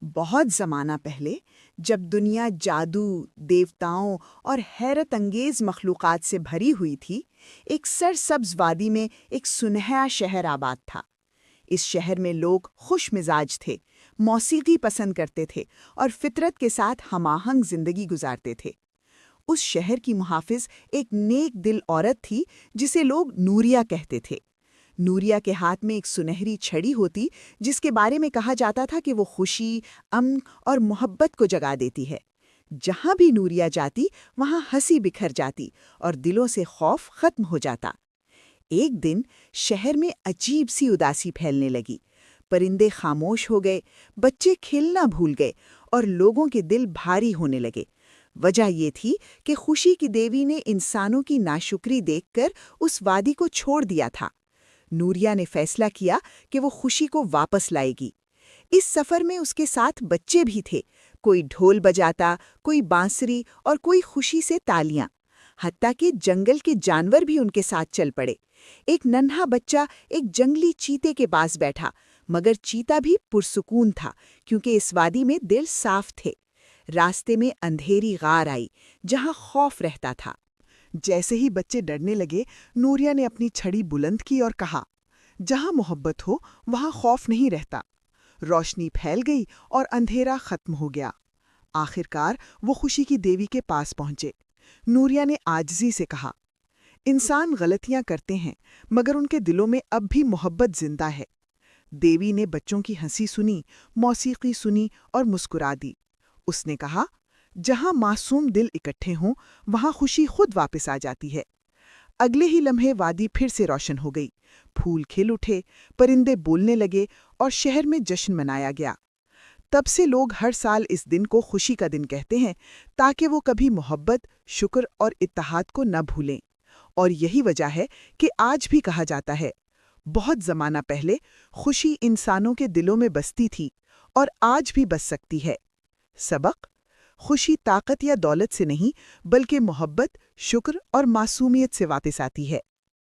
بہت زمانہ پہلے جب دنیا جادو، دیوتاؤں اور حیرت انگیز مخلوقات سے بھری ہوئی تھی، ایک سرسبز وادی میں ایک سنہرا شہر آباد تھا۔ اس شہر میں لوگ خوش مزاج تھے، موسیقی پسند کرتے تھے اور فطرت کے ساتھ ہم آہنگ زندگی گزارتے تھے۔ اس شہر کی محافظ ایک نیک دل عورت تھی جسے لوگ نوریہ کہتے تھے۔ نوریہ کے ہاتھ میں ایک سنہری چھڑی ہوتی جس کے بارے میں کہا جاتا تھا کہ وہ خوشی، امن اور محبت کو جگا دیتی ہے۔ جہاں بھی نوریہ جاتی وہاں ہنسی بکھر جاتی اور دلوں سے خوف ختم ہو جاتا۔ ایک دن شہر میں عجیب سی اداسی پھیلنے لگی۔ پرندے خاموش ہو گئے، بچے کھیلنا بھول گئے اور لوگوں کے دل بھاری ہونے لگے۔ وجہ یہ تھی کہ خوشی کی دیوی نے انسانوں کی ناشکری دیکھ کر اس وادی کو چھوڑ دیا تھا۔ نوریہ نے فیصلہ کیا کہ وہ خوشی کو واپس لائے گی۔ اس سفر میں اس کے ساتھ بچے بھی تھے، کوئی ڈھول بجاتا، کوئی بانسری اور کوئی خوشی سے تالیاں۔ حتیٰ کہ جنگل کے جانور بھی ان کے ساتھ چل پڑے۔ ایک ننھا بچہ ایک جنگلی چیتے کے پاس بیٹھا، مگر چیتا بھی پرسکون تھا کیونکہ اس وادی میں دل صاف تھے۔ راستے میں اندھیری غار آئی جہاں خوف رہتا تھا۔ جیسے ہی بچے ڈرنے لگے، نوریہ نے اپنی چھڑی بلند کی اور کہا، جہاں محبت ہو وہاں خوف نہیں رہتا۔ روشنی پھیل گئی اور اندھیرا ختم ہو گیا۔ آخرکار وہ خوشی کی دیوی کے پاس پہنچے۔ نوریہ نے عاجزی سے کہا، انسان غلطیاں کرتے ہیں مگر ان کے دلوں میں اب بھی محبت زندہ ہے۔ دیوی نے بچوں کی ہنسی سنی، موسیقی سنی اور مسکرا دی۔ اس نے کہا، جہاں معصوم دل اکٹھے ہوں وہاں خوشی خود واپس آ جاتی ہے۔ اگلے ہی لمحے وادی پھر سے روشن ہو گئی، پھول کھل اٹھے، پرندے بولنے لگے اور شہر میں جشن منایا گیا۔ تب سے لوگ ہر سال اس دن کو خوشی کا دن کہتے ہیں تاکہ وہ کبھی محبت، شکر اور اتحاد کو نہ بھولیں۔ اور یہی وجہ ہے کہ آج بھی کہا جاتا ہے، بہت زمانہ پہلے خوشی انسانوں کے دلوں میں بستی تھی اور آج بھی بس سکتی ہے۔ سبق: خوشی طاقت یا دولت سے نہیں بلکہ محبت، شکر اور معصومیت سے واپس آتی ہے۔